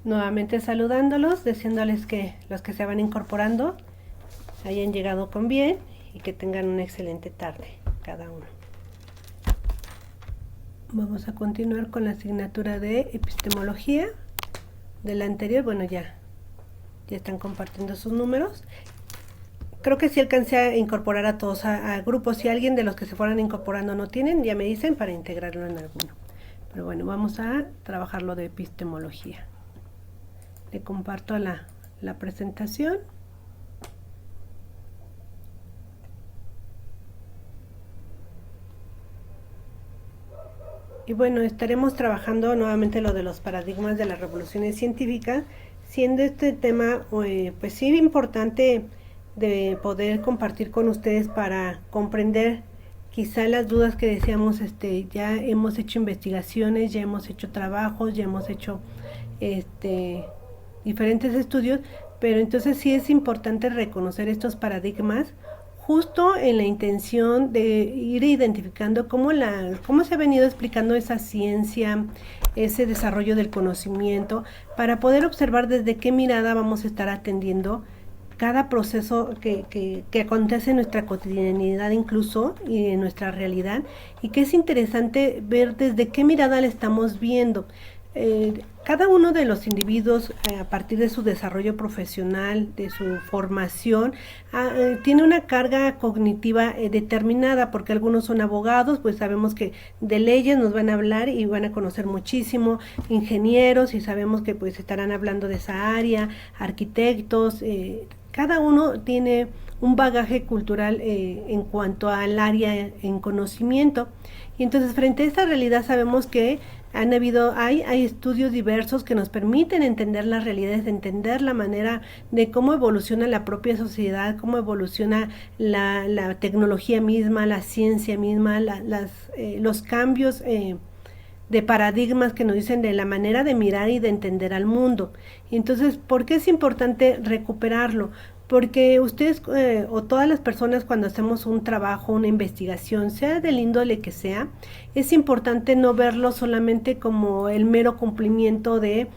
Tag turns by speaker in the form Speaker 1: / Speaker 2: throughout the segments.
Speaker 1: Nuevamente saludándolos, deseándoles que los que se van incorporando hayan llegado con bien y que tengan una excelente tarde cada uno. Vamos a continuar con la asignatura de epistemología de la anterior. Bueno, ya están compartiendo sus números. Creo que sí alcancé a incorporar a todos a grupos. Si alguien de los que se fueran incorporando no tienen, ya me dicen para integrarlo en alguno. Pero bueno, vamos a trabajar lo de epistemología. Le comparto la presentación. Y bueno, estaremos trabajando nuevamente lo de los paradigmas de las revoluciones científicas, siendo este tema pues sí importante de poder compartir con ustedes para comprender quizá las dudas que decíamos. Ya hemos hecho investigaciones, ya hemos hecho trabajos, ya hemos hecho diferentes estudios, pero entonces sí es importante reconocer estos paradigmas justo en la intención de ir identificando cómo se ha venido explicando esa ciencia, ese desarrollo del conocimiento, para poder observar desde qué mirada vamos a estar atendiendo cada proceso que acontece en nuestra cotidianidad incluso y en nuestra realidad, y que es interesante ver desde qué mirada la estamos viendo. Cada uno de los individuos, a partir de su desarrollo profesional, de su formación, tiene una carga cognitiva determinada, porque algunos son abogados, pues sabemos que de leyes nos van a hablar y van a conocer muchísimo, ingenieros, y sabemos que pues estarán hablando de esa área, arquitectos, cada uno tiene un bagaje cultural en cuanto al área en conocimiento. Y entonces frente a esta realidad sabemos que hay estudios diversos que nos permiten entender las realidades, entender la manera de cómo evoluciona la propia sociedad, cómo evoluciona la tecnología misma, la ciencia misma, los cambios de paradigmas que nos dicen de la manera de mirar y de entender al mundo. Y entonces, ¿por qué es importante recuperarlo? Porque ustedes o todas las personas, cuando hacemos un trabajo, una investigación, sea del índole que sea, es importante no verlo solamente como el mero cumplimiento de...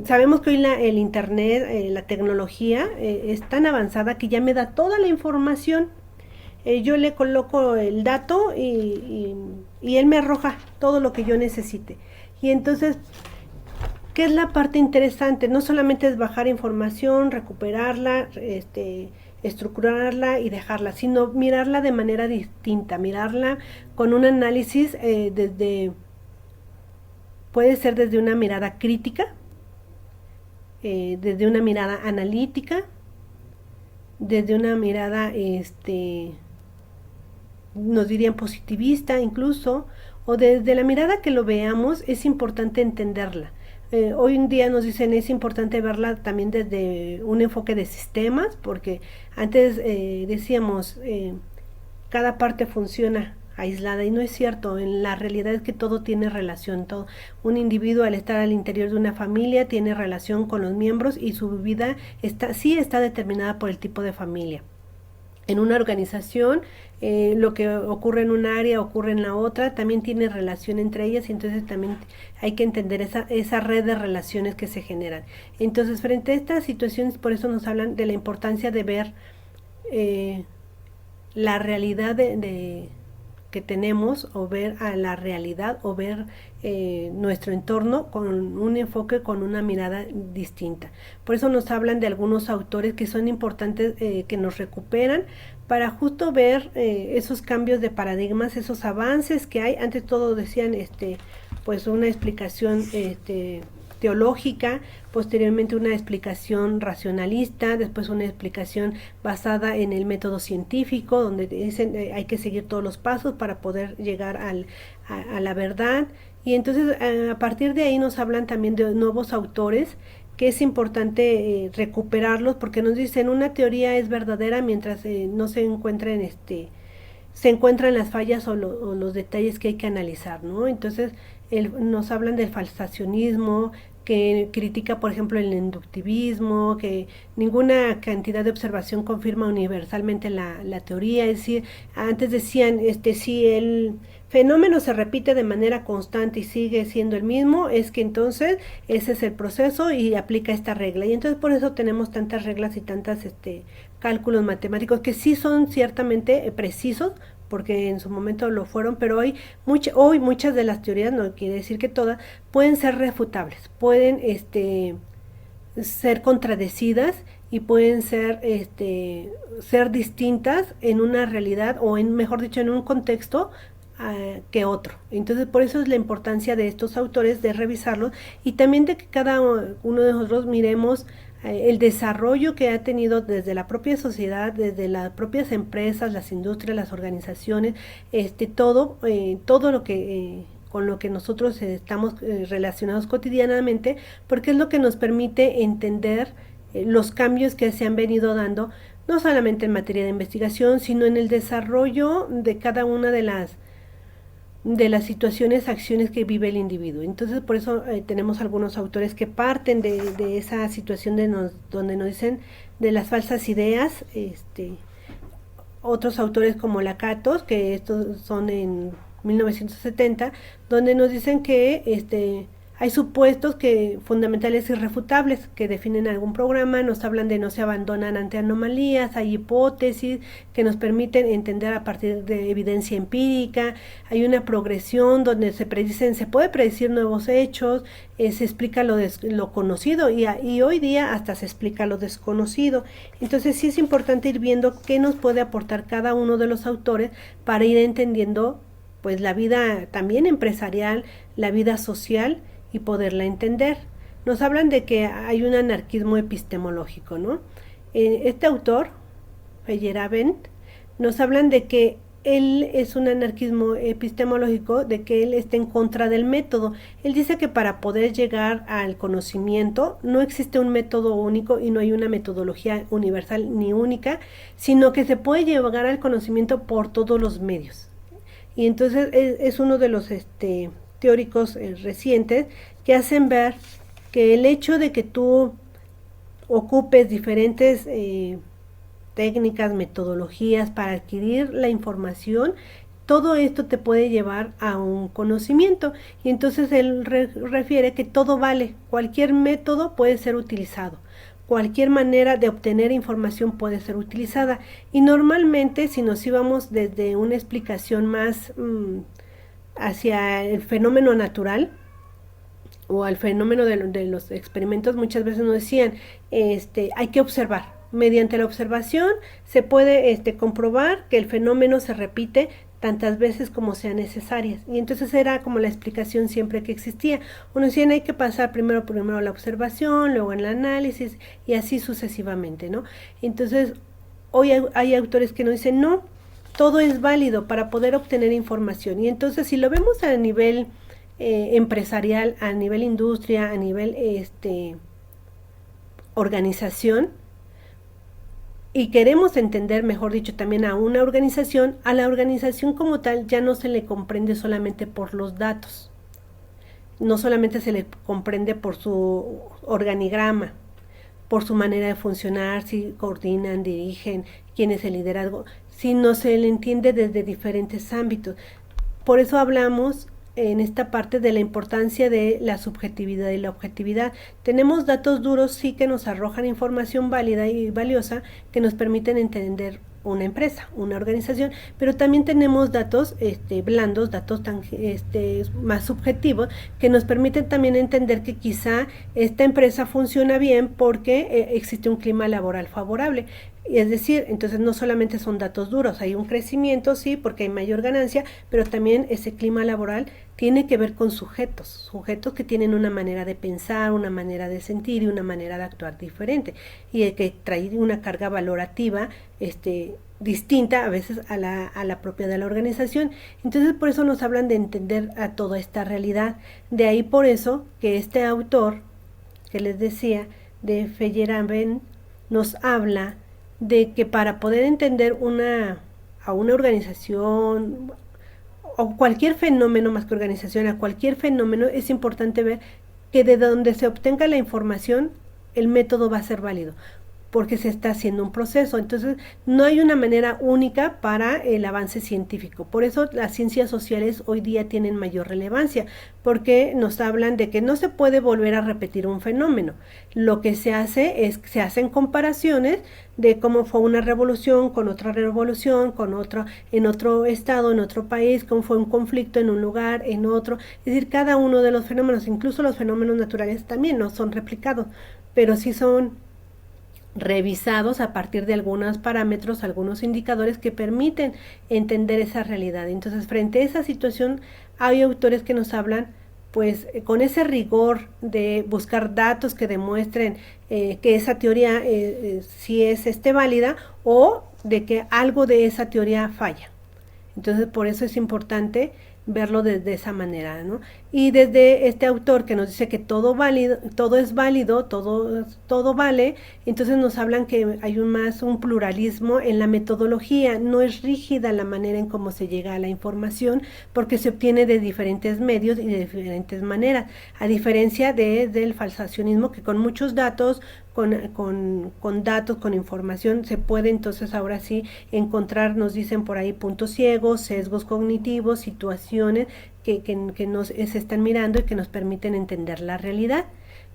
Speaker 1: Sabemos que hoy el internet, la tecnología es tan avanzada que ya me da toda la información. Yo le coloco el dato y él me arroja todo lo que yo necesite. Y entonces, ¿qué es la parte interesante? No solamente es bajar información, recuperarla, estructurarla y dejarla, sino mirarla de manera distinta, mirarla con un análisis puede ser desde una mirada crítica, desde una mirada analítica, desde una mirada, nos dirían positivista incluso, o desde la mirada que lo veamos. Es importante entenderla. Hoy en día nos dicen es importante verla también desde un enfoque de sistemas, porque antes decíamos cada parte funciona aislada, y no es cierto. En la realidad es que todo tiene relación. Todo un individuo, al estar al interior de una familia, tiene relación con los miembros, y su vida sí está determinada por el tipo de familia. En una organización, lo que ocurre en un área ocurre en la otra, también tiene relación entre ellas, y entonces también hay que entender esa red de relaciones que se generan. Entonces, frente a estas situaciones, por eso nos hablan de la importancia de ver la realidad que tenemos, o ver a la realidad, o ver nuestro entorno con un enfoque, con una mirada distinta. Por eso nos hablan de algunos autores que son importantes, que nos recuperan para justo ver esos cambios de paradigmas, esos avances que hay. Antes todo decían pues una explicación teológica, posteriormente una explicación racionalista, después una explicación basada en el método científico, donde dicen hay que seguir todos los pasos para poder llegar a la verdad. Y entonces a partir de ahí nos hablan también de nuevos autores, que es importante recuperarlos, porque nos dicen una teoría es verdadera mientras no se encuentran las fallas o los detalles que hay que analizar, ¿no? Entonces nos hablan del falsacionismo, que critica, por ejemplo, el inductivismo, que ninguna cantidad de observación confirma universalmente la teoría. Es decir, antes decían, si el fenómeno se repite de manera constante y sigue siendo el mismo, es que entonces ese es el proceso y aplica esta regla. Y entonces por eso tenemos tantas reglas y tantas cálculos matemáticos que sí son ciertamente precisos, porque en su momento lo fueron, pero hoy muchas de las teorías, no quiere decir que todas, pueden ser refutables, pueden ser contradecidas y pueden ser distintas en una realidad o mejor dicho, en un contexto que otro. Entonces, por eso es la importancia de estos autores, de revisarlos y también de que cada uno de nosotros miremos el desarrollo que ha tenido desde la propia sociedad, desde las propias empresas, las industrias, las organizaciones, todo lo que con lo que nosotros estamos relacionados cotidianamente, porque es lo que nos permite entender los cambios que se han venido dando, no solamente en materia de investigación, sino en el desarrollo de cada una de las situaciones, acciones que vive el individuo. Entonces, por eso tenemos algunos autores que parten de esa situación donde nos dicen de las falsas ideas, otros autores como Lakatos, que estos son en 1970, donde nos dicen que hay supuestos fundamentales irrefutables que definen algún programa, nos hablan de no se abandonan ante anomalías, hay hipótesis que nos permiten entender a partir de evidencia empírica, hay una progresión donde se puede predecir nuevos hechos, se explica lo conocido y hoy día hasta se explica lo desconocido. Entonces sí es importante ir viendo qué nos puede aportar cada uno de los autores para ir entendiendo pues la vida también empresarial, la vida social y poderla entender. Nos hablan de que hay un anarquismo epistemológico, ¿no? Este autor, Feyerabend, nos hablan de que él es un anarquismo epistemológico, de que él está en contra del método. Él dice que para poder llegar al conocimiento no existe un método único y no hay una metodología universal ni única, sino que se puede llegar al conocimiento por todos los medios. Y entonces es uno de los teóricos recientes que hacen ver que el hecho de que tú ocupes diferentes técnicas, metodologías para adquirir la información, todo esto te puede llevar a un conocimiento. Y entonces él refiere que todo vale, cualquier método puede ser utilizado. Cualquier manera de obtener información puede ser utilizada y normalmente si nos íbamos desde una explicación más hacia el fenómeno natural o al fenómeno de los experimentos, muchas veces nos decían hay que observar. Mediante la observación se puede comprobar que el fenómeno se repite tantas veces como sean necesarias. Y entonces era como la explicación siempre que existía. Uno decía, hay que pasar primero la observación, luego el análisis y así sucesivamente, ¿no? Entonces, hoy hay autores que nos dicen, no, todo es válido para poder obtener información. Y entonces, si lo vemos a nivel empresarial, a nivel industria, a nivel organización, y queremos entender, mejor dicho, también a una organización, a la organización como tal ya no se le comprende solamente por los datos, no solamente se le comprende por su organigrama, por su manera de funcionar, si coordinan, dirigen, quién es el liderazgo, sino se le entiende desde diferentes ámbitos. Por eso hablamos en esta parte de la importancia de la subjetividad y la objetividad. Tenemos datos duros, sí, que nos arrojan información válida y valiosa que nos permiten entender una empresa, una organización, pero también tenemos datos blandos, datos más subjetivos que nos permiten también entender que quizá esta empresa funciona bien porque existe un clima laboral favorable. Es decir, entonces no solamente son datos duros, hay un crecimiento, sí, porque hay mayor ganancia, pero también ese clima laboral tiene que ver con sujetos que tienen una manera de pensar, una manera de sentir y una manera de actuar diferente, y que trae una carga valorativa distinta a veces a la propia de la organización. Entonces por eso nos hablan de entender a toda esta realidad. De ahí por eso que este autor que les decía de Feyerabend nos habla de que para poder entender a una organización o cualquier fenómeno, más que organización, a cualquier fenómeno, es importante ver que de donde se obtenga la información, el método va a ser válido, porque se está haciendo un proceso. Entonces, no hay una manera única para el avance científico. Por eso las ciencias sociales hoy día tienen mayor relevancia, porque nos hablan de que no se puede volver a repetir un fenómeno. Lo que se hace es que se hacen comparaciones de cómo fue una revolución, con otro, en otro estado, en otro país, cómo fue un conflicto en un lugar, en otro. Es decir, cada uno de los fenómenos, incluso los fenómenos naturales también no son replicados, pero sí son revisados a partir de algunos parámetros, algunos indicadores que permiten entender esa realidad. Entonces, frente a esa situación, hay autores que nos hablan pues con ese rigor de buscar datos que demuestren que esa teoría sí es válida, o de que algo de esa teoría falla. Entonces, por eso es importante verlo desde esa manera, ¿no? Y desde este autor que nos dice que todo es válido, todo vale, entonces nos hablan que hay un pluralismo en la metodología, no es rígida la manera en cómo se llega a la información, porque se obtiene de diferentes medios y de diferentes maneras, a diferencia del falsacionismo, que con muchos datos, con datos, con información, se puede entonces ahora sí encontrar, nos dicen por ahí, puntos ciegos, sesgos cognitivos, situaciones que se están mirando y que nos permiten entender la realidad.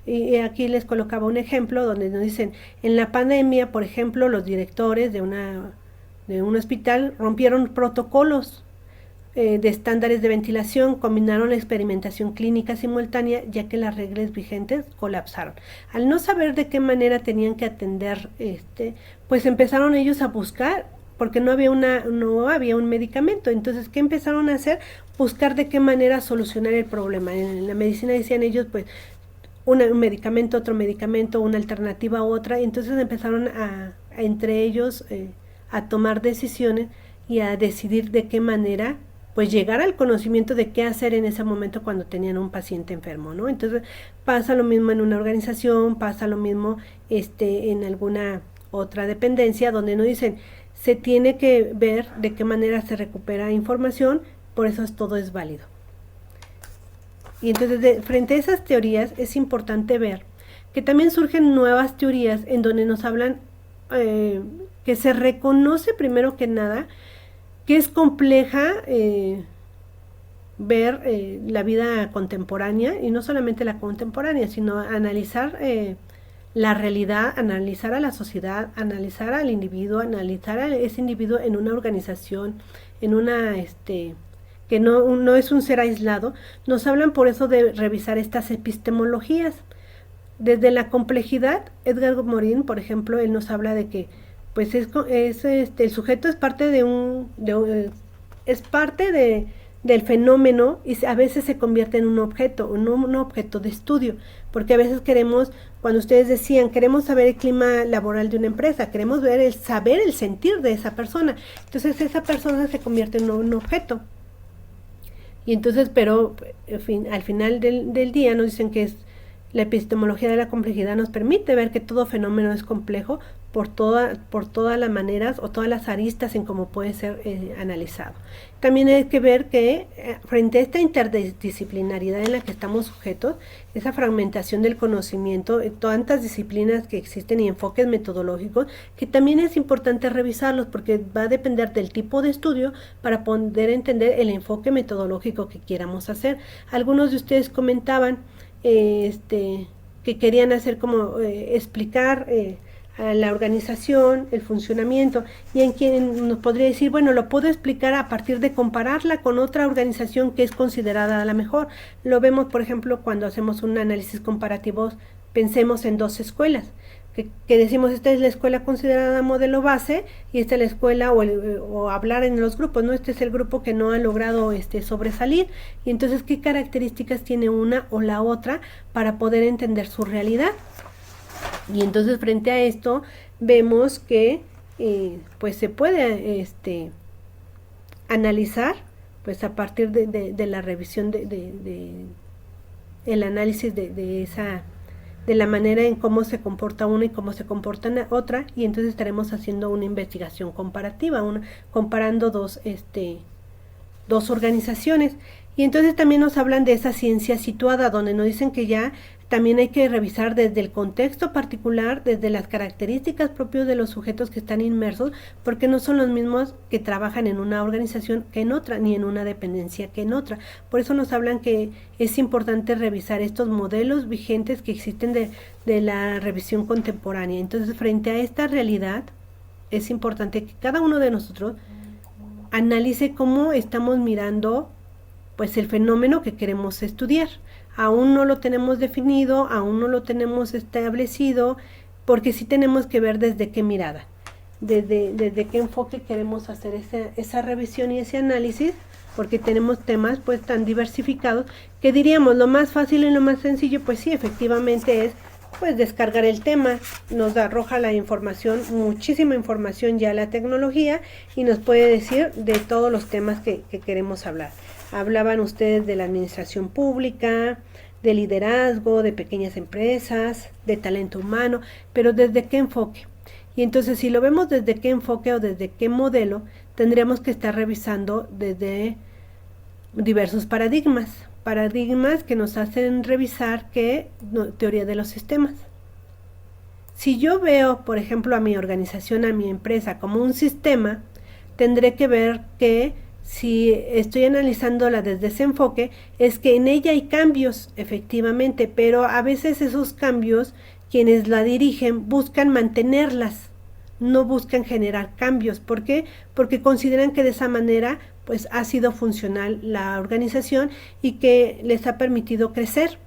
Speaker 1: Y aquí les colocaba un ejemplo donde nos dicen, en la pandemia, por ejemplo, los directores de un hospital rompieron protocolos de estándares de ventilación, combinaron la experimentación clínica simultánea, ya que las reglas vigentes colapsaron. Al no saber de qué manera tenían que atender, pues empezaron ellos a buscar, porque no había un medicamento. Entonces, ¿qué empezaron a hacer? Buscar de qué manera solucionar el problema. En la medicina decían ellos, pues, un medicamento, otro medicamento, una alternativa u otra. Entonces empezaron entre ellos a tomar decisiones y a decidir de qué manera pues llegar al conocimiento de qué hacer en ese momento cuando tenían un paciente enfermo, ¿no? Entonces pasa lo mismo en una organización, pasa lo mismo en alguna otra dependencia, donde nos dicen, se tiene que ver de qué manera se recupera información, por eso todo es válido. Y entonces, frente a esas teorías, es importante ver que también surgen nuevas teorías en donde nos hablan que se reconoce primero que nada que es compleja ver la vida contemporánea, y no solamente la contemporánea, sino analizar la realidad, analizar a la sociedad, analizar al individuo, analizar a ese individuo en una organización, en una que no es un ser aislado. Nos hablan por eso de revisar estas epistemologías. Desde la complejidad, Edgar Morin, por ejemplo, él nos habla de que pues el sujeto es parte del fenómeno, y a veces se convierte en un objeto de estudio, porque a veces cuando ustedes decían, queremos saber el clima laboral de una empresa, queremos saber el sentir de esa persona, entonces esa persona se convierte en un objeto. Y entonces, pero al final del día nos dicen que la epistemología de la complejidad nos permite ver que todo fenómeno es complejo por todas las maneras o todas las aristas en cómo puede ser analizado. También hay que ver que frente a esta interdisciplinariedad en la que estamos sujetos, esa fragmentación del conocimiento, tantas disciplinas que existen y enfoques metodológicos, que también es importante revisarlos, porque va a depender del tipo de estudio para poder entender el enfoque metodológico que quieramos hacer. Algunos de ustedes comentaban que querían hacer como explicar a la organización, el funcionamiento, y en quien nos podría decir, bueno, lo puedo explicar a partir de compararla con otra organización que es considerada la mejor. Lo vemos, por ejemplo, cuando hacemos un análisis comparativo, pensemos en dos escuelas, que decimos, esta es la escuela considerada modelo base, y esta es la escuela, o hablar en los grupos, ¿no? Este es el grupo que no ha logrado sobresalir, y entonces, ¿qué características tiene una o la otra para poder entender su realidad? Y entonces, frente a esto, vemos que pues se puede analizar pues a partir de la revisión el análisis de la manera en cómo se comporta una y cómo se comporta otra, y entonces estaremos haciendo una investigación comparativa, comparando dos organizaciones. Y entonces también nos hablan de esa ciencia situada, donde nos dicen que ya también hay que revisar desde el contexto particular, desde las características propias de los sujetos que están inmersos, porque no son los mismos que trabajan en una organización que en otra, ni en una dependencia que en otra. Por eso nos hablan que es importante revisar estos modelos vigentes que existen de la revisión contemporánea. Entonces, frente a esta realidad, es importante que cada uno de nosotros analice cómo estamos mirando pues el fenómeno que queremos estudiar. Aún no lo tenemos definido, aún no lo tenemos establecido, porque sí tenemos que ver desde qué mirada, desde qué enfoque queremos hacer esa revisión y ese análisis, porque tenemos temas pues tan diversificados que diríamos lo más fácil y lo más sencillo, pues sí, efectivamente es pues descargar el tema, nos arroja la información, muchísima información ya la tecnología y nos puede decir de todos los temas que queremos hablar. Hablaban ustedes de la administración pública, de liderazgo, de pequeñas empresas, de talento humano, pero ¿desde qué enfoque? Y entonces si lo vemos desde qué enfoque o desde qué modelo, tendríamos que estar revisando desde diversos paradigmas que nos hacen revisar qué teoría de los sistemas. Si yo veo, por ejemplo, a mi organización, a mi empresa como un sistema, tendré que ver que si estoy analizándola desde ese enfoque, es que en ella hay cambios, efectivamente, pero a veces esos cambios, quienes la dirigen, buscan mantenerlas, no buscan generar cambios. ¿Por qué? Porque consideran que de esa manera pues ha sido funcional la organización y que les ha permitido crecer.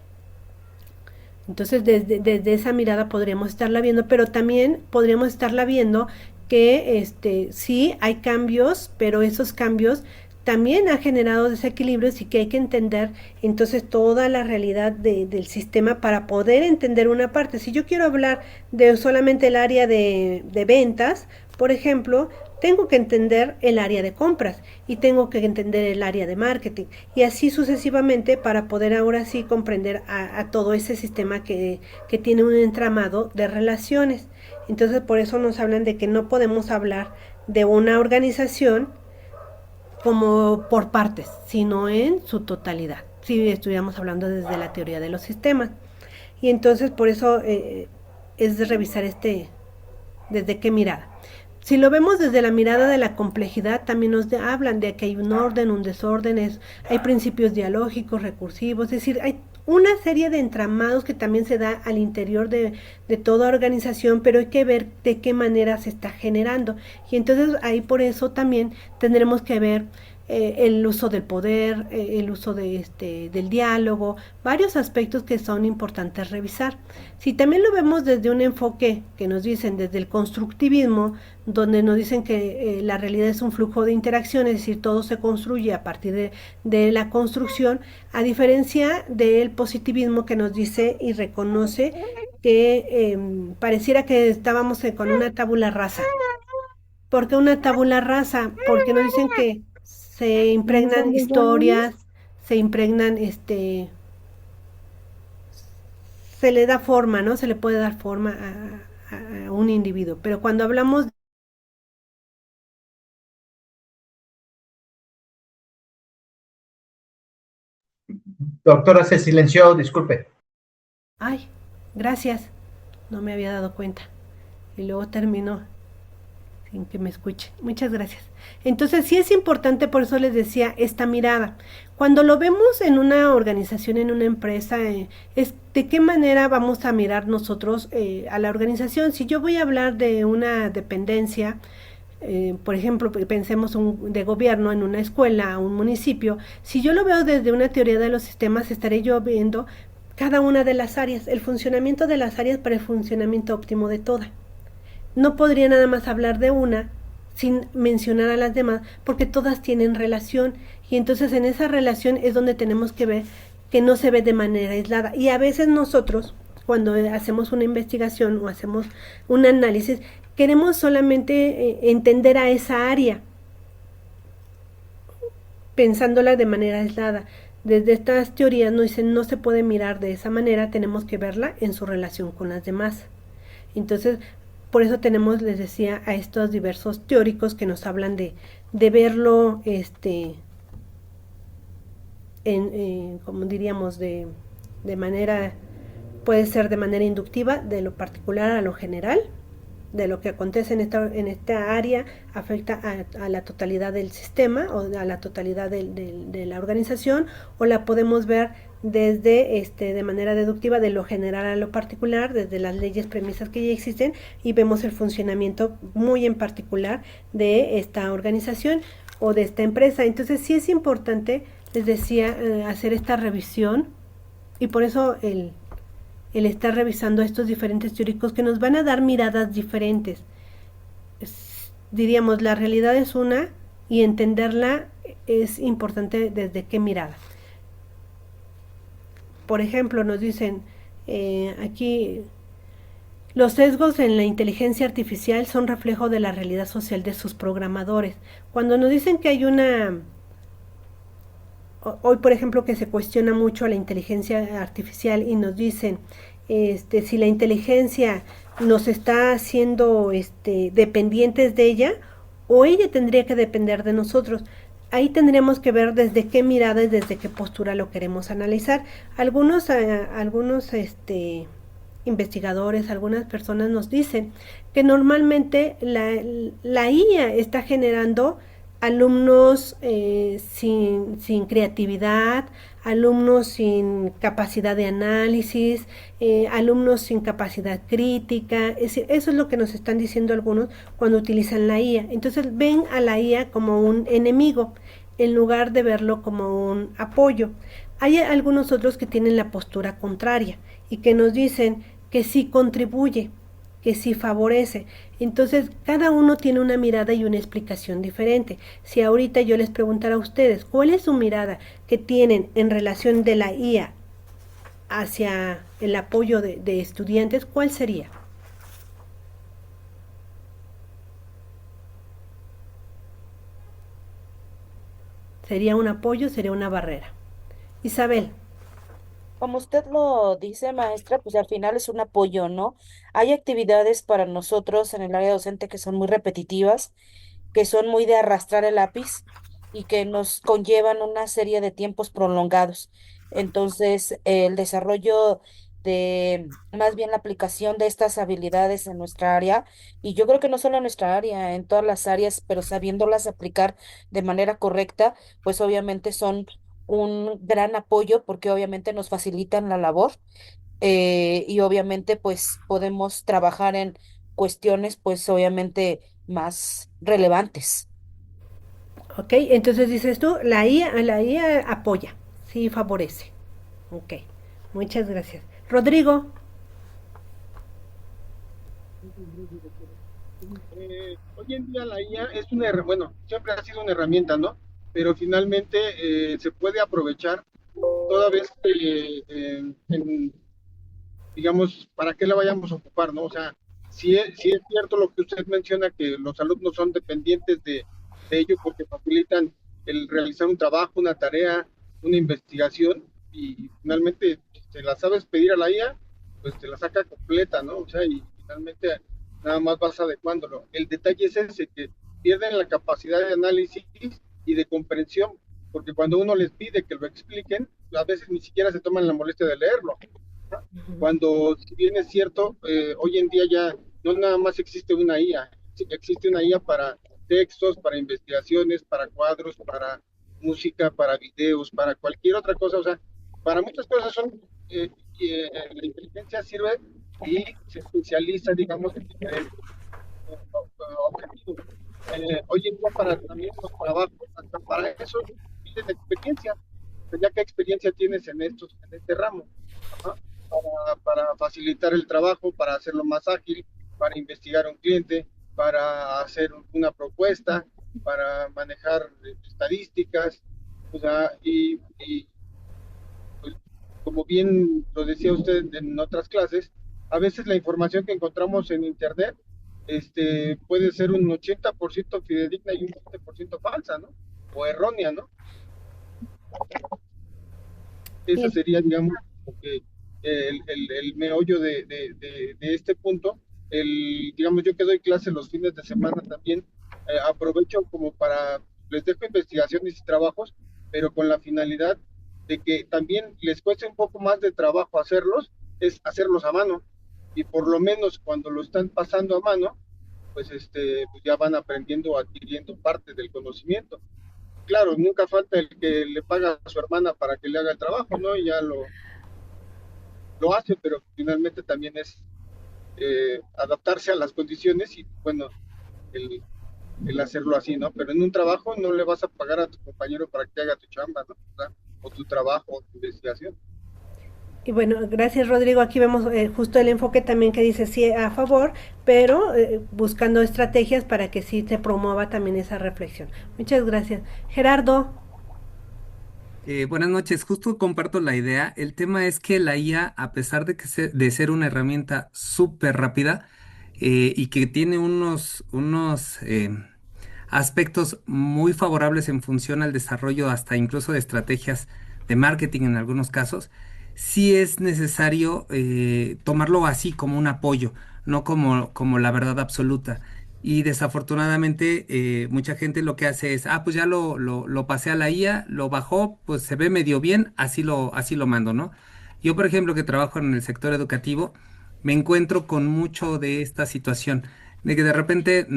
Speaker 1: Entonces, desde esa mirada podríamos estarla viendo, pero también podríamos estarla viendo que sí hay cambios, pero esos cambios también han generado desequilibrios y que hay que entender entonces toda la realidad del sistema para poder entender una parte. Si yo quiero hablar de solamente el área de ventas, por ejemplo, tengo que entender el área de compras y tengo que entender el área de marketing y así sucesivamente para poder ahora sí comprender a todo ese sistema que tiene un entramado de relaciones. Entonces por eso nos hablan de que no podemos hablar de una organización como por partes, sino en su totalidad, si estuviéramos hablando desde la teoría de los sistemas. Y entonces por eso es de revisar desde qué mirada. Si lo vemos desde la mirada de la complejidad, también nos hablan de que hay un orden, un desorden, hay principios dialógicos, recursivos, es decir, hay una serie de entramados que también se da al interior de toda organización, pero hay que ver de qué manera se está generando. Y entonces ahí por eso también tendremos que ver el uso del poder, el uso del diálogo, varios aspectos que son importantes revisar. Si también lo vemos desde un enfoque que nos dicen desde el constructivismo, donde nos dicen que la realidad es un flujo de interacción, es decir, todo se construye a partir de la construcción, a diferencia del positivismo que nos dice y reconoce que pareciera que estábamos con una tabula rasa. ¿Por qué una tabula rasa? Porque nos dicen que se impregnan historias, se impregnan, se le da forma, ¿no? Se le puede dar forma a un individuo. Pero cuando hablamos,
Speaker 2: Doctora, se silenció, disculpe.
Speaker 1: ay, gracias, no me había dado cuenta. Y luego terminó sin que me escuche. Muchas gracias. Entonces sí es importante, por eso les decía, esta mirada. Cuando lo vemos en una organización, en una empresa, es de qué manera vamos a mirar nosotros a la organización. Si yo voy a hablar de una dependencia, por ejemplo, pensemos de gobierno en una escuela, un municipio, si yo lo veo desde una teoría de los sistemas, estaré yo viendo cada una de las áreas, el funcionamiento de las áreas para el funcionamiento óptimo de todas. No podría nada más hablar de una sin mencionar a las demás, porque todas tienen relación y entonces en esa relación es donde tenemos que ver que no se ve de manera aislada. Y a veces nosotros, cuando hacemos una investigación o hacemos un análisis, queremos solamente entender a esa área, pensándola de manera aislada. Desde estas teorías nos dicen no se puede mirar de esa manera, tenemos que verla en su relación con las demás. Entonces, por eso tenemos, les decía, a estos diversos teóricos que nos hablan de verlo como diríamos, de manera, puede ser de manera inductiva, de lo particular a lo general, de lo que acontece en esta área afecta a la totalidad del sistema o a la totalidad de la organización, o la podemos ver desde de manera deductiva de lo general a lo particular, desde las leyes premisas que ya existen, y vemos el funcionamiento muy en particular de esta organización o de esta empresa. Entonces sí es importante, les decía, hacer esta revisión, y por eso el estar revisando estos diferentes teóricos que nos van a dar miradas diferentes. Diríamos, la realidad es una, y entenderla es importante desde qué mirada. Por ejemplo, nos dicen aquí, los sesgos en la inteligencia artificial son reflejo de la realidad social de sus programadores. Cuando nos dicen que hay una... Hoy, por ejemplo, que se cuestiona mucho a la inteligencia artificial y nos dicen, si la inteligencia nos está haciendo dependientes de ella, o ella tendría que depender de nosotros. Ahí tendríamos que ver desde qué mirada y desde qué postura lo queremos analizar. Algunos investigadores, algunas personas nos dicen que normalmente la IA está generando alumnos sin creatividad, alumnos sin capacidad de análisis, alumnos sin capacidad crítica. Es decir, eso es lo que nos están diciendo algunos cuando utilizan la IA. Entonces ven a la IA como un enemigo en lugar de verlo como un apoyo. Hay algunos otros que tienen la postura contraria y que nos dicen que sí contribuye, que sí favorece. Entonces, cada uno tiene una mirada y una explicación diferente. Si ahorita yo les preguntara a ustedes, ¿cuál es su mirada que tienen en relación de la IA hacia el apoyo de estudiantes? ¿Cuál sería? ¿Sería un apoyo? ¿Sería una barrera? Isabel.
Speaker 3: Como usted lo dice, maestra, pues al final es un apoyo, ¿no? Hay actividades para nosotros en el área docente que son muy repetitivas, que son muy de arrastrar el lápiz y que nos conllevan una serie de tiempos prolongados. Entonces, el desarrollo de, más bien la aplicación de estas habilidades en nuestra área, y yo creo que no solo en nuestra área, en todas las áreas, pero sabiéndolas aplicar de manera correcta, pues obviamente son un gran apoyo porque obviamente nos facilitan la labor, y obviamente pues podemos trabajar en cuestiones pues obviamente más relevantes.
Speaker 1: Ok, entonces dices tú, la IA apoya, sí favorece. Ok, muchas gracias. Rodrigo.
Speaker 4: Hoy en día la IA es bueno, siempre ha sido una herramienta, ¿no? Pero finalmente se puede aprovechar toda vez que, digamos, para qué la vayamos a ocupar, ¿no? O sea, si es cierto lo que usted menciona, que los alumnos son dependientes de ello porque facilitan el realizar un trabajo, una tarea, una investigación, y finalmente te la sabes pedir a la IA, pues te la saca completa, ¿no? O sea, y finalmente nada más vas adecuándolo. El detalle es ese, que pierden la capacidad de análisis y de comprensión, porque cuando uno les pide que lo expliquen, a veces ni siquiera se toman la molestia de leerlo. Cuando, si bien es cierto, hoy en día ya no nada más existe una IA, existe una IA para textos, para investigaciones, para cuadros, para música, para videos, para cualquier otra cosa, o sea, para muchas cosas son, la inteligencia sirve y se especializa, digamos, en diferentes objetivos. Hoy en día para también los trabajos, hasta para eso piden experiencia, ya que experiencia tienes en este ramo. Ajá. Para facilitar el trabajo, para hacerlo más ágil, para investigar a un cliente, para hacer una propuesta, para manejar estadísticas, o sea, pues, como bien lo decía usted en otras clases, a veces la información que encontramos en Internet puede ser un 80% fidedigna y un 20% falsa, ¿no? O errónea, ¿no? Esa sería, digamos, que el meollo de este punto. Digamos, yo que doy clases los fines de semana también, aprovecho como para, les dejo investigaciones y trabajos, pero con la finalidad de que también les cuesta un poco más de trabajo hacerlos, es hacerlos a mano. Y por lo menos cuando lo están pasando a mano, pues, pues ya van aprendiendo, adquiriendo parte del conocimiento. Claro, nunca falta el que le paga a su hermana para que le haga el trabajo, ¿no? Y ya lo hace, pero finalmente también es adaptarse a las condiciones y, bueno, el, el hacerlo así, ¿no? Pero en un trabajo no le vas a pagar a tu compañero para que haga tu chamba, ¿no? O tu trabajo, o tu investigación.
Speaker 1: Y bueno, gracias Rodrigo. Aquí vemos justo el enfoque también que dice sí a favor, pero buscando estrategias para que sí se promueva también esa reflexión. Muchas gracias. Gerardo.
Speaker 5: Buenas noches, justo comparto la idea. El tema es que la IA, a pesar de de ser una herramienta súper rápida y que tiene unos aspectos muy favorables en función al desarrollo hasta incluso de estrategias de marketing en algunos casos, sí es necesario tomarlo así como un apoyo, no como la verdad absoluta. Y desafortunadamente mucha gente lo que hace es, pues ya lo pasé a la IA, lo bajó, pues se ve medio bien, así lo mando, ¿no? Yo, por ejemplo, que trabajo en el sector educativo, me encuentro con mucho de esta situación, de que de repente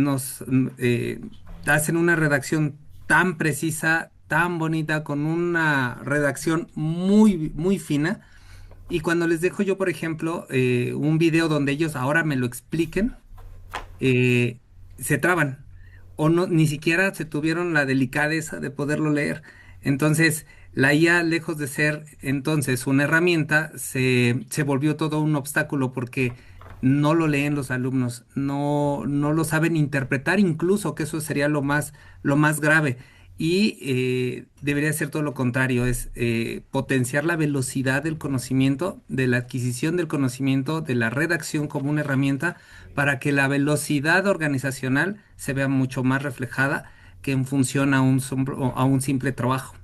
Speaker 5: hacen una redacción tan precisa, tan bonita, con una redacción muy, muy fina, y cuando les dejo yo, por ejemplo, un video donde ellos ahora me lo expliquen, eh, se traban o no, ni siquiera se tuvieron la delicadeza de poderlo leer. Entonces, la IA, lejos de ser entonces una herramienta, se volvió todo un obstáculo porque no lo leen los alumnos, no lo saben interpretar, incluso que eso sería lo más grave. Y debería ser todo lo contrario, es potenciar la velocidad del conocimiento, de la adquisición del conocimiento, de la redacción como una herramienta para que la velocidad organizacional se vea mucho más reflejada que en función a un simple trabajo.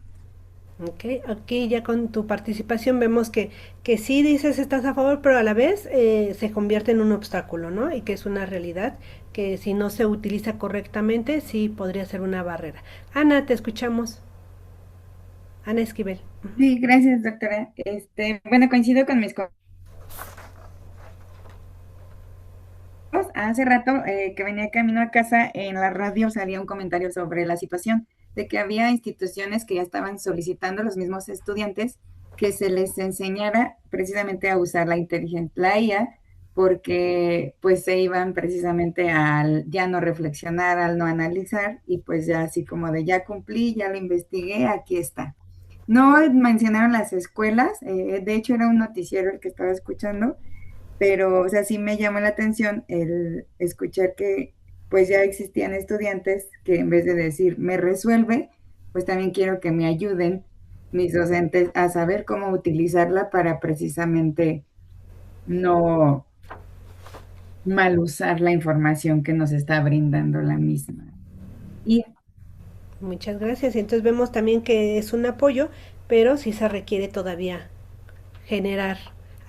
Speaker 1: Ok, aquí ya con tu participación vemos que sí dices estás a favor, pero a la vez se convierte en un obstáculo, ¿no? Y que es una realidad que si no se utiliza correctamente, sí podría ser una barrera. Ana, te escuchamos. Ana Esquivel.
Speaker 6: Sí, gracias, doctora. Bueno, coincido con mis compañeros. Hace rato que venía camino a casa, en la radio salía un comentario sobre la situación de que había instituciones que ya estaban solicitando a los mismos estudiantes que se les enseñara precisamente a usar la IA, porque pues se iban precisamente al ya no reflexionar, al no analizar, y pues ya así como de ya cumplí, ya lo investigué, aquí está. No mencionaron las escuelas, de hecho era un noticiero el que estaba escuchando, pero, o sea, sí me llamó la atención el escuchar que pues ya existían estudiantes que en vez de decir me resuelve, pues también quiero que me ayuden mis docentes a saber cómo utilizarla para precisamente no mal usar la información que nos está brindando la misma. Y
Speaker 1: Muchas gracias. Y entonces vemos también que es un apoyo, pero sí se requiere todavía generar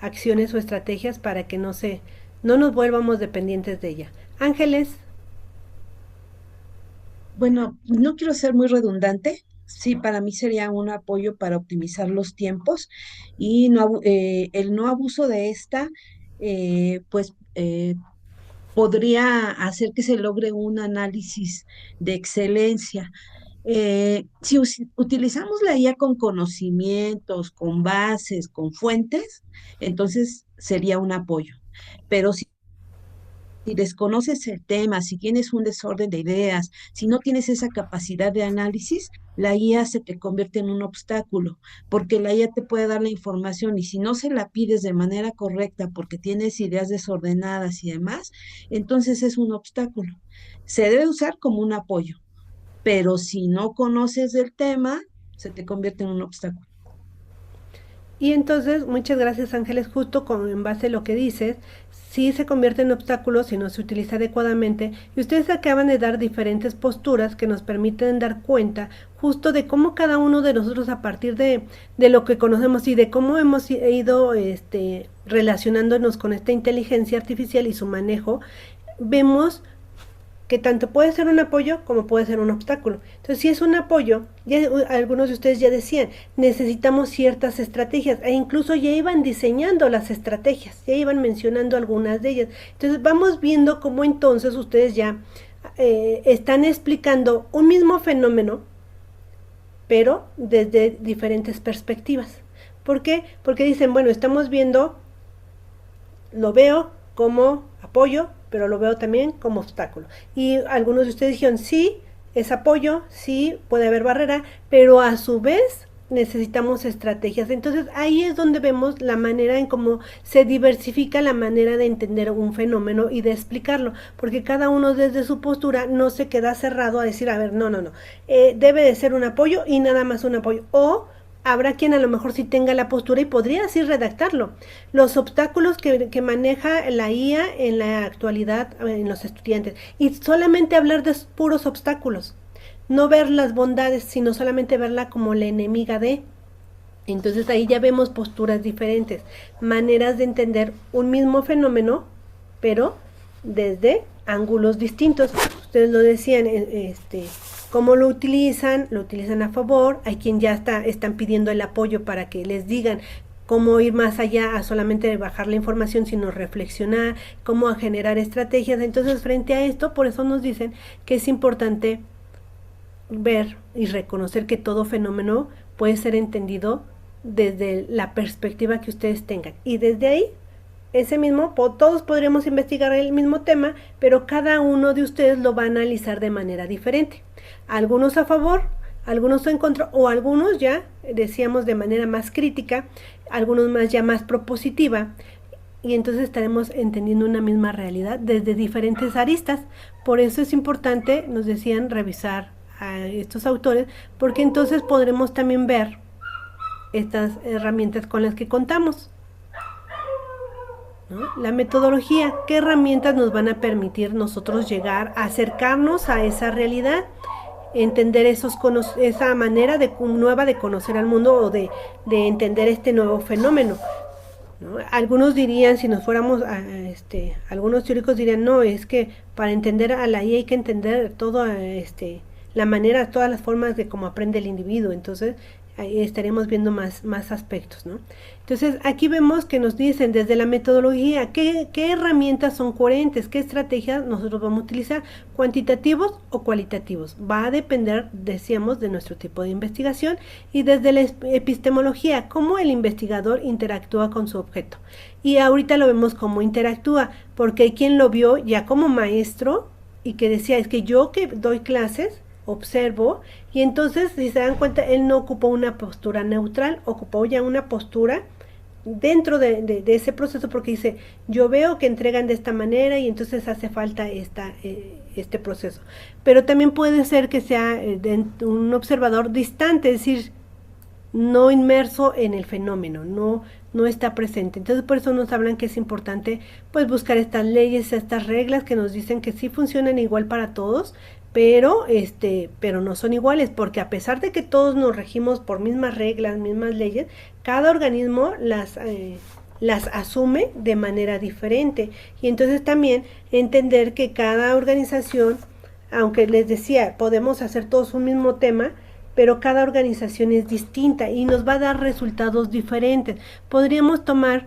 Speaker 1: acciones o estrategias para que no nos volvamos dependientes de ella. Ángeles.
Speaker 7: Bueno, no quiero ser muy redundante. Sí, para mí sería un apoyo para optimizar los tiempos y el no abuso de esta, pues podría hacer que se logre un análisis de excelencia. Si utilizamos la IA con conocimientos, con bases, con fuentes, entonces sería un apoyo. Pero si desconoces el tema, si tienes un desorden de ideas, si no tienes esa capacidad de análisis, la IA se te convierte en un obstáculo, porque la IA te puede dar la información y si no se la pides de manera correcta porque tienes ideas desordenadas y demás, entonces es un obstáculo. Se debe usar como un apoyo, pero si no conoces del tema, se te convierte en un obstáculo.
Speaker 1: Y entonces, muchas gracias Ángeles, justo en base a lo que dices, sí se convierte en obstáculos si no se utiliza adecuadamente. Y ustedes acaban de dar diferentes posturas que nos permiten dar cuenta justo de cómo cada uno de nosotros a partir de lo que conocemos y de cómo hemos ido relacionándonos con esta inteligencia artificial y su manejo, vemos que tanto puede ser un apoyo como puede ser un obstáculo. Entonces, si es un apoyo, ya algunos de ustedes ya decían, necesitamos ciertas estrategias, e incluso ya iban diseñando las estrategias, ya iban mencionando algunas de ellas. Entonces, vamos viendo cómo entonces ustedes ya están explicando un mismo fenómeno, pero desde diferentes perspectivas. ¿Por qué? Porque dicen, bueno, estamos viendo, lo veo como apoyo, pero lo veo también como obstáculo. Y algunos de ustedes dijeron, sí, es apoyo, sí, puede haber barrera, pero a su vez necesitamos estrategias. Entonces ahí es donde vemos la manera en cómo se diversifica la manera de entender un fenómeno y de explicarlo, porque cada uno desde su postura no se queda cerrado a decir, a ver, no, debe de ser un apoyo y nada más un apoyo, o habrá quien a lo mejor sí tenga la postura y podría así redactarlo. Los obstáculos que maneja la IA en la actualidad en los estudiantes, y solamente hablar de puros obstáculos, no ver las bondades, sino solamente verla como la enemiga de. Entonces ahí ya vemos posturas diferentes, maneras de entender un mismo fenómeno, pero desde ángulos distintos. Ustedes lo decían, cómo lo utilizan a favor, hay quien ya están pidiendo el apoyo para que les digan cómo ir más allá a solamente bajar la información, sino reflexionar, cómo generar estrategias. Entonces, frente a esto, por eso nos dicen que es importante ver y reconocer que todo fenómeno puede ser entendido desde la perspectiva que ustedes tengan. Y desde ahí, ese mismo, todos podremos investigar el mismo tema, pero cada uno de ustedes lo va a analizar de manera diferente. Algunos a favor, algunos en contra, o algunos ya, decíamos, de manera más crítica, algunos más propositiva, y entonces estaremos entendiendo una misma realidad desde diferentes aristas. Por eso es importante, nos decían, revisar a estos autores, porque entonces podremos también ver estas herramientas con las que contamos, ¿no? La metodología, ¿qué herramientas nos van a permitir nosotros llegar a acercarnos a esa realidad? Entender esa manera nueva de conocer al mundo, o de entender este nuevo fenómeno, ¿no? Algunos dirían, si nos fuéramos algunos teóricos dirían, no, es que para entender a la IA hay que entender todo, la manera, todas las formas de cómo aprende el individuo. Entonces ahí estaremos viendo más aspectos, ¿no? Entonces aquí vemos que nos dicen desde la metodología qué herramientas son coherentes, qué estrategias nosotros vamos a utilizar, cuantitativos o cualitativos. Va a depender, decíamos, de nuestro tipo de investigación. Y desde la epistemología, cómo el investigador interactúa con su objeto. Y ahorita lo vemos cómo interactúa, porque hay quien lo vio ya como maestro y que decía, es que yo que doy clases, observo, y entonces, si se dan cuenta, él no ocupó una postura neutral, ocupó ya una postura dentro de ese proceso, porque dice, yo veo que entregan de esta manera y entonces hace falta este proceso. Pero también puede ser que sea un observador distante, es decir, no inmerso en el fenómeno, no está presente. Entonces por eso nos hablan que es importante pues buscar estas leyes, estas reglas que nos dicen que sí funcionan igual para todos, pero no son iguales, porque a pesar de que todos nos regimos por mismas reglas, mismas leyes, cada organismo las asume de manera diferente. Y entonces también entender que cada organización, aunque les decía, podemos hacer todos un mismo tema, pero cada organización es distinta y nos va a dar resultados diferentes. Podríamos tomar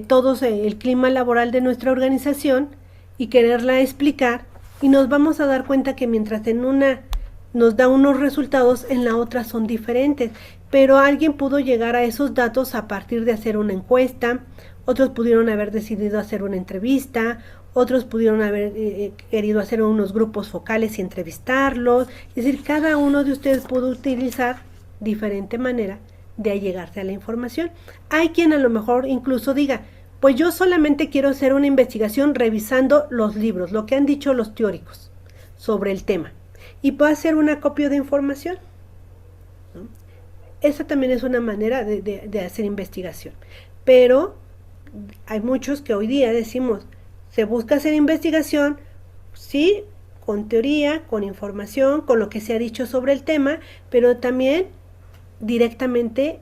Speaker 1: todos el clima laboral de nuestra organización y quererla explicar, y nos vamos a dar cuenta que mientras en una nos da unos resultados, en la otra son diferentes, pero alguien pudo llegar a esos datos a partir de hacer una encuesta, otros pudieron haber decidido hacer una entrevista, otros pudieron haber querido hacer unos grupos focales y entrevistarlos. Es decir, cada uno de ustedes pudo utilizar diferente manera de allegarse a la información. Hay quien a lo mejor incluso diga, pues yo solamente quiero hacer una investigación revisando los libros, lo que han dicho los teóricos sobre el tema, y puedo hacer una copia de información, ¿no? Esa también es una manera de hacer investigación, pero hay muchos que hoy día decimos, se busca hacer investigación, sí, con teoría, con información, con lo que se ha dicho sobre el tema, pero también directamente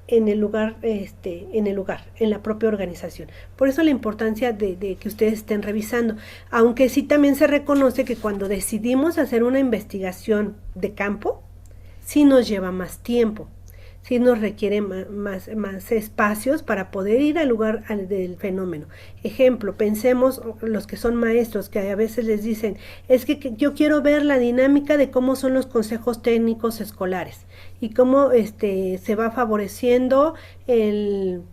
Speaker 1: en el lugar, en la propia organización. Por eso la importancia de que ustedes estén revisando, aunque sí también se reconoce que cuando decidimos hacer una investigación de campo, sí nos lleva más tiempo, sí nos requiere más espacios para poder ir al lugar del fenómeno. Ejemplo, pensemos los que son maestros, que a veces les dicen, es que yo quiero ver la dinámica de cómo son los consejos técnicos escolares y cómo se va favoreciendo el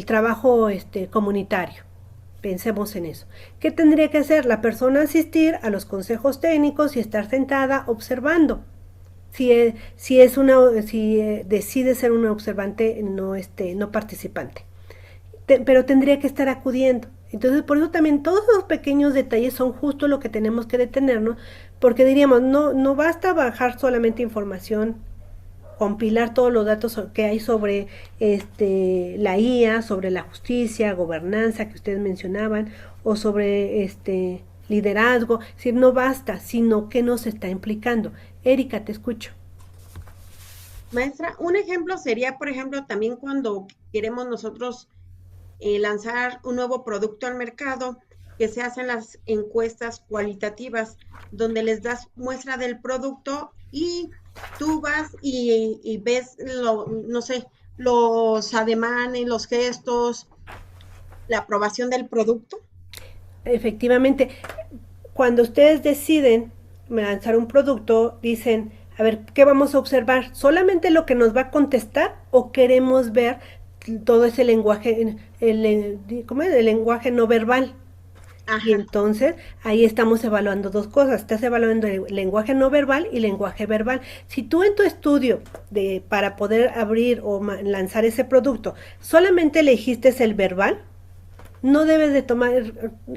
Speaker 1: trabajo comunitario. Pensemos en eso. ¿Qué tendría que hacer la persona? Asistir a los consejos técnicos y estar sentada observando. Si decide ser una observante, no participante. Pero tendría que estar acudiendo. Entonces, por eso también todos los pequeños detalles son justo lo que tenemos que detenernos, porque diríamos, no basta bajar solamente información, compilar todos los datos que hay sobre la IA, sobre la justicia, gobernanza que ustedes mencionaban, o sobre liderazgo. Es decir, no basta, sino que nos está implicando. Erika, te escucho.
Speaker 8: Maestra, un ejemplo sería, por ejemplo, también cuando queremos nosotros lanzar un nuevo producto al mercado, que se hacen las encuestas cualitativas, donde les das muestra del producto y tú vas y ves, no sé, los ademanes, los gestos, la aprobación del producto.
Speaker 1: Efectivamente, cuando ustedes deciden lanzar un producto, dicen, a ver, ¿qué vamos a observar? ¿Solamente lo que nos va a contestar o queremos ver todo ese lenguaje, ¿cómo es? El lenguaje no verbal?
Speaker 8: Ajá.
Speaker 1: Y entonces ahí estamos evaluando dos cosas, estás evaluando el lenguaje no verbal y lenguaje verbal. Si tú en tu estudio para poder abrir o lanzar ese producto solamente elegiste el verbal, no debes de tomar,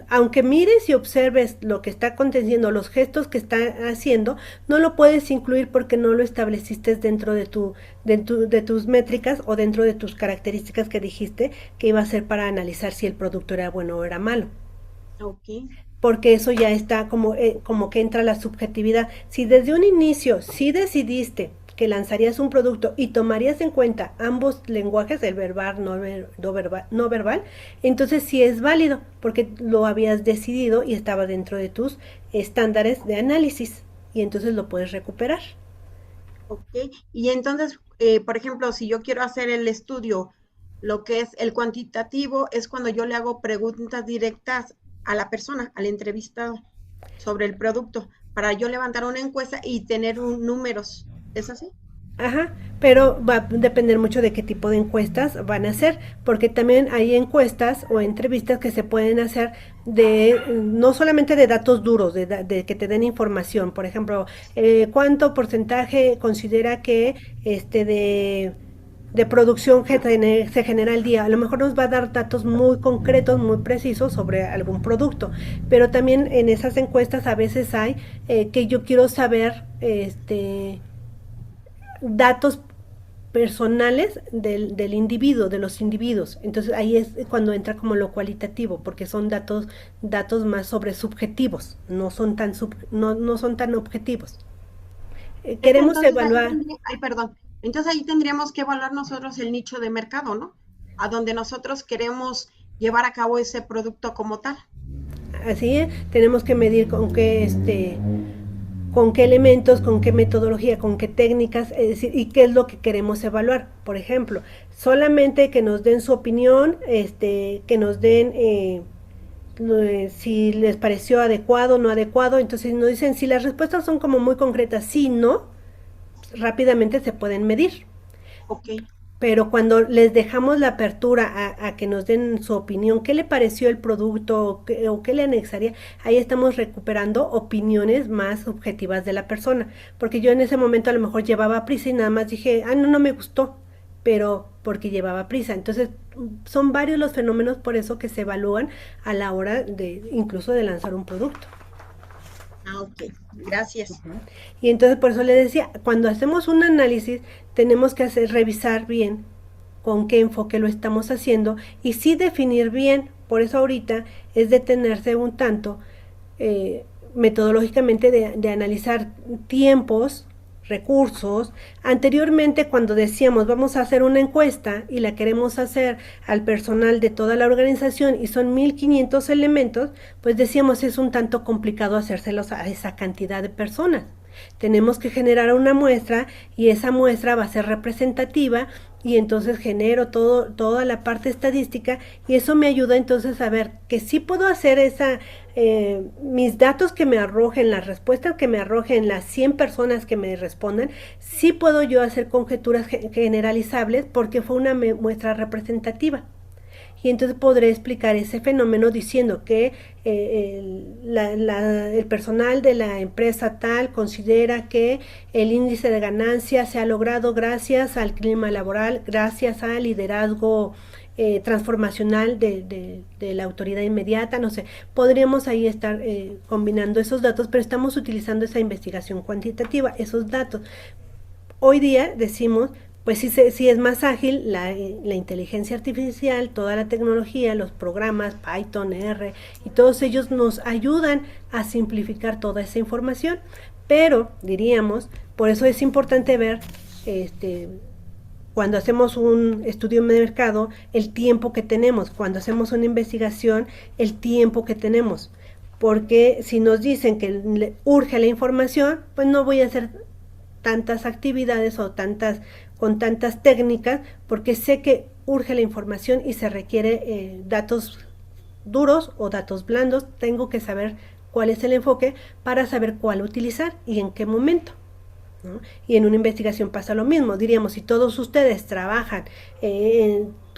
Speaker 1: aunque mires y observes lo que está aconteciendo, los gestos que está haciendo, no lo puedes incluir porque no lo estableciste dentro de tus métricas o dentro de tus características que dijiste que iba a ser para analizar si el producto era bueno o era malo.
Speaker 8: Okay.
Speaker 1: Porque eso ya está como que entra la subjetividad. Si desde un inicio sí decidiste que lanzarías un producto y tomarías en cuenta ambos lenguajes, el verbal, no verbal, entonces sí es válido, porque lo habías decidido y estaba dentro de tus estándares de análisis, y entonces lo puedes recuperar.
Speaker 8: Ok, y entonces, por ejemplo, si yo quiero hacer el estudio, lo que es el cuantitativo es cuando yo le hago preguntas directas a la persona, al entrevistado, sobre el producto, para yo levantar una encuesta y tener números. ¿Es así?
Speaker 1: Ajá, pero va a depender mucho de qué tipo de encuestas van a hacer, porque también hay encuestas o entrevistas que se pueden hacer no solamente de datos duros, de que te den información. Por ejemplo, ¿cuánto porcentaje considera que de producción se genera al día? A lo mejor nos va a dar datos muy concretos, muy precisos sobre algún producto, pero también en esas encuestas a veces hay que yo quiero saber datos personales del individuo, de los individuos. Entonces ahí es cuando entra como lo cualitativo, porque son datos más sobre subjetivos, no son tan objetivos. Queremos evaluar.
Speaker 8: Perdón. Entonces ahí tendríamos que evaluar nosotros el nicho de mercado, ¿no? A donde nosotros queremos llevar a cabo ese producto como tal.
Speaker 1: Así es, tenemos que medir con qué elementos, con qué metodología, con qué técnicas, es decir, y qué es lo que queremos evaluar. Por ejemplo, solamente que nos den su opinión, que nos den si les pareció adecuado o no adecuado. Entonces nos dicen, si las respuestas son como muy concretas, sí, no, rápidamente se pueden medir.
Speaker 8: Okay.
Speaker 1: Pero cuando les dejamos la apertura a que nos den su opinión, qué le pareció el producto o qué le anexaría, ahí estamos recuperando opiniones más objetivas de la persona. Porque yo en ese momento a lo mejor llevaba prisa y nada más dije, no me gustó, pero porque llevaba prisa. Entonces son varios los fenómenos por eso que se evalúan a la hora incluso de lanzar un producto.
Speaker 8: Ok, gracias.
Speaker 1: Y entonces por eso le decía, cuando hacemos un análisis tenemos que revisar bien con qué enfoque lo estamos haciendo y sí definir bien. Por eso ahorita es detenerse un tanto metodológicamente de analizar tiempos recursos. Anteriormente, cuando decíamos vamos a hacer una encuesta y la queremos hacer al personal de toda la organización y son 1500 elementos, pues decíamos es un tanto complicado hacérselos a esa cantidad de personas. Tenemos que generar una muestra y esa muestra va a ser representativa y entonces genero toda la parte estadística y eso me ayuda entonces a ver que sí puedo hacer mis datos que me arrojen, las respuestas que me arrojen las 100 personas que me respondan, sí puedo yo hacer conjeturas generalizables porque fue una muestra representativa. Y entonces podré explicar ese fenómeno diciendo que el personal de la empresa tal considera que el índice de ganancia se ha logrado gracias al clima laboral, gracias al liderazgo transformacional de la autoridad inmediata, no sé, podríamos ahí estar combinando esos datos, pero estamos utilizando esa investigación cuantitativa, esos datos. Hoy día decimos, pues sí es más ágil la inteligencia artificial, toda la tecnología, los programas, Python, R, y todos ellos nos ayudan a simplificar toda esa información, pero diríamos, por eso es importante ver, cuando hacemos un estudio de mercado, el tiempo que tenemos, cuando hacemos una investigación, el tiempo que tenemos, porque si nos dicen que urge la información, pues no voy a hacer tantas actividades o con tantas técnicas, porque sé que urge la información y se requiere datos duros o datos blandos. Tengo que saber cuál es el enfoque para saber cuál utilizar y en qué momento, ¿no? Y en una investigación pasa lo mismo. Diríamos, si todos ustedes trabajan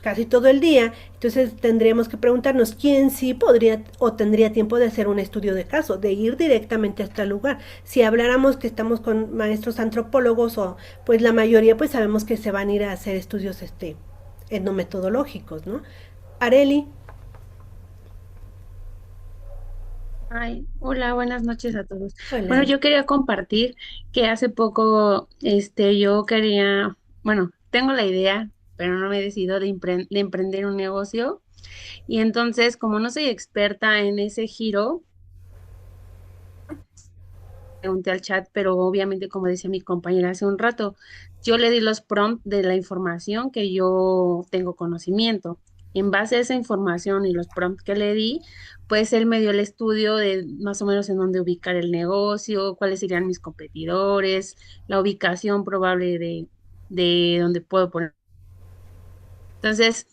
Speaker 1: casi todo el día, entonces tendríamos que preguntarnos quién sí podría o tendría tiempo de hacer un estudio de caso, de ir directamente hasta el lugar. Si habláramos que estamos con maestros antropólogos, o pues la mayoría pues sabemos que se van a ir a hacer estudios etnometodológicos, ¿no? Areli.
Speaker 9: Ay, hola, buenas noches a todos.
Speaker 1: Hola.
Speaker 9: Bueno, yo quería compartir que hace poco, yo quería, bueno, tengo la idea, pero no me he decidido de emprender un negocio. Y entonces, como no soy experta en ese giro, pregunté al chat, pero obviamente, como decía mi compañera hace un rato, yo le di los prompts de la información que yo tengo conocimiento. En base a esa información y los prompts que le di, pues él me dio el estudio de más o menos en dónde ubicar el negocio, cuáles serían mis competidores, la ubicación probable de dónde puedo poner. Entonces,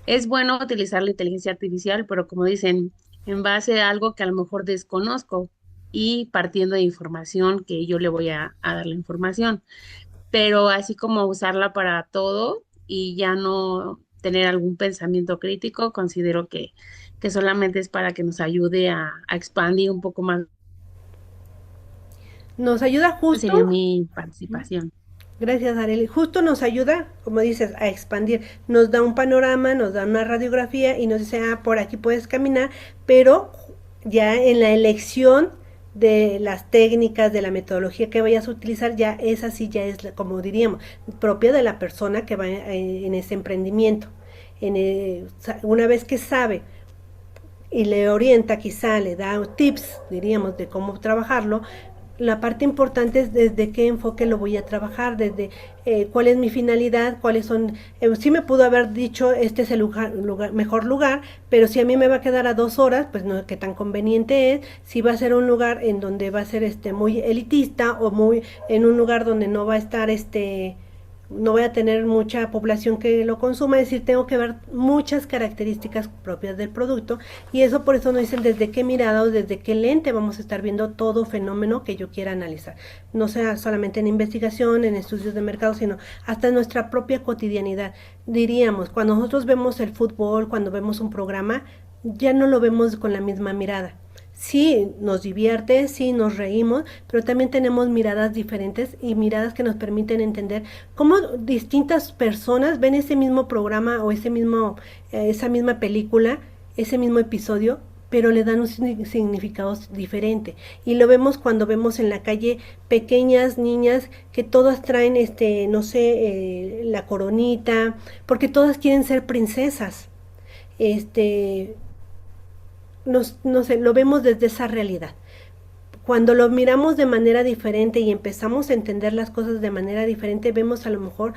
Speaker 9: es bueno utilizar la inteligencia artificial, pero como dicen, en base a algo que a lo mejor desconozco y partiendo de información que yo le voy a dar la información, pero así como usarla para todo y ya no tener algún pensamiento crítico, considero que solamente es para que nos ayude a expandir un poco más.
Speaker 1: Nos ayuda
Speaker 9: Esa sería
Speaker 1: justo.
Speaker 9: mi participación.
Speaker 1: Gracias, Arely. Justo nos ayuda, como dices, a expandir. Nos da un panorama, nos da una radiografía y nos dice, por aquí puedes caminar, pero ya en la elección de las técnicas, de la metodología que vayas a utilizar, ya esa sí ya es, como diríamos, propia de la persona que va en ese emprendimiento. Una vez que sabe y le orienta, quizá le da tips, diríamos, de cómo trabajarlo. La parte importante es desde qué enfoque lo voy a trabajar, desde cuál es mi finalidad, cuáles son. Sí me pudo haber dicho este es el mejor lugar, pero si a mí me va a quedar a 2 horas, pues no, qué tan conveniente es. Si va a ser un lugar en donde va a ser muy elitista o muy en un lugar donde no va a estar no voy a tener mucha población que lo consuma, es decir, tengo que ver muchas características propias del producto y eso por eso nos dicen desde qué mirada o desde qué lente vamos a estar viendo todo fenómeno que yo quiera analizar. No sea solamente en investigación, en estudios de mercado, sino hasta en nuestra propia cotidianidad. Diríamos, cuando nosotros vemos el fútbol, cuando vemos un programa, ya no lo vemos con la misma mirada. Sí, nos divierte, sí, nos reímos, pero también tenemos miradas diferentes y miradas que nos permiten entender cómo distintas personas ven ese mismo programa o esa misma película, ese mismo episodio, pero le dan un significado diferente. Y lo vemos cuando vemos en la calle pequeñas niñas que todas traen, no sé, la coronita, porque todas quieren ser princesas. No sé, lo vemos desde esa realidad. cuando lo miramos de manera diferente y empezamos a entender las cosas de manera diferente, vemos a lo mejor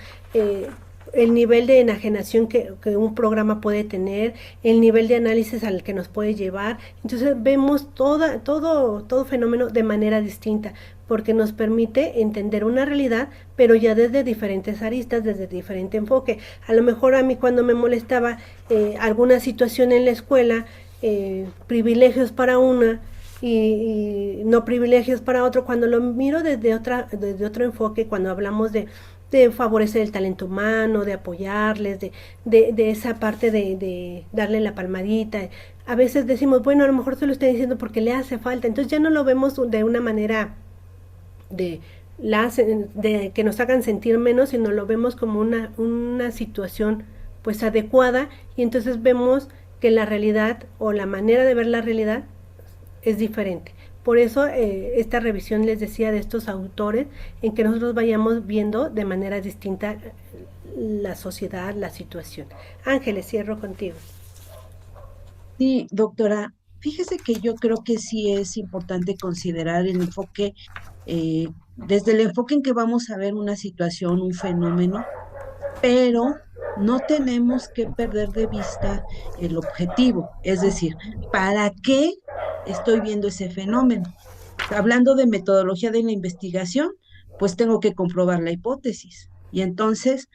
Speaker 1: el nivel de enajenación que un programa puede tener, el nivel de análisis al que nos puede llevar. Entonces vemos todo fenómeno de manera distinta, porque nos permite entender una realidad, pero ya desde diferentes aristas, desde diferente enfoque. A lo mejor a mí cuando me molestaba alguna situación en la escuela, privilegios para una y no privilegios para otro, cuando lo miro desde otro enfoque, cuando hablamos de favorecer el talento humano, de apoyarles, de esa parte de darle la palmadita. A veces decimos, bueno, a lo mejor se lo estoy diciendo porque le hace falta, entonces ya no lo vemos de una manera de que nos hagan sentir menos, sino lo vemos como una situación pues adecuada, y entonces vemos que la realidad o la manera de ver la realidad es diferente. Por eso esta revisión, les decía, de estos autores, en que nosotros vayamos viendo de manera distinta la sociedad, la situación. Ángeles, cierro contigo.
Speaker 7: Sí, doctora, fíjese que yo creo que sí es importante considerar el enfoque, desde el enfoque en que vamos a ver una situación, un fenómeno, pero no tenemos que perder de vista el objetivo, es decir, ¿para qué estoy viendo ese fenómeno? Hablando de metodología de la investigación, pues tengo que comprobar la hipótesis. Y entonces,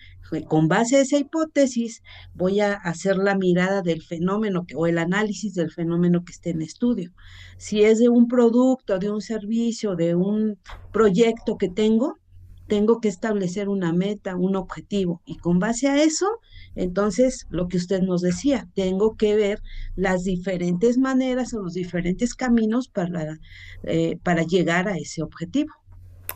Speaker 7: con base a esa hipótesis, voy a hacer la mirada del fenómeno o el análisis del fenómeno que esté en estudio. Si es de un producto, de un servicio, de un proyecto que tengo que establecer una meta, un objetivo. Y con base a eso, entonces, lo que usted nos decía, tengo que ver las diferentes maneras o los diferentes caminos para llegar a ese objetivo.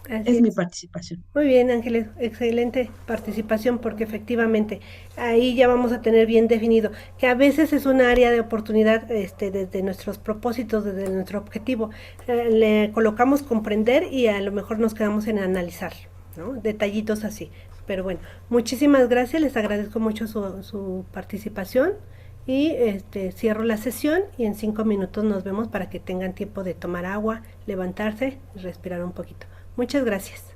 Speaker 1: Así
Speaker 7: Es mi
Speaker 1: es.
Speaker 7: participación.
Speaker 1: Muy bien, Ángeles, excelente participación, porque efectivamente ahí ya vamos a tener bien definido que a veces es un área de oportunidad, desde nuestros propósitos, desde nuestro objetivo. Le colocamos comprender y a lo mejor nos quedamos en analizar, ¿no? Detallitos así. Pero bueno, muchísimas gracias, les agradezco mucho su participación y cierro la sesión, y en 5 minutos nos vemos para que tengan tiempo de tomar agua, levantarse y respirar un poquito. Muchas gracias.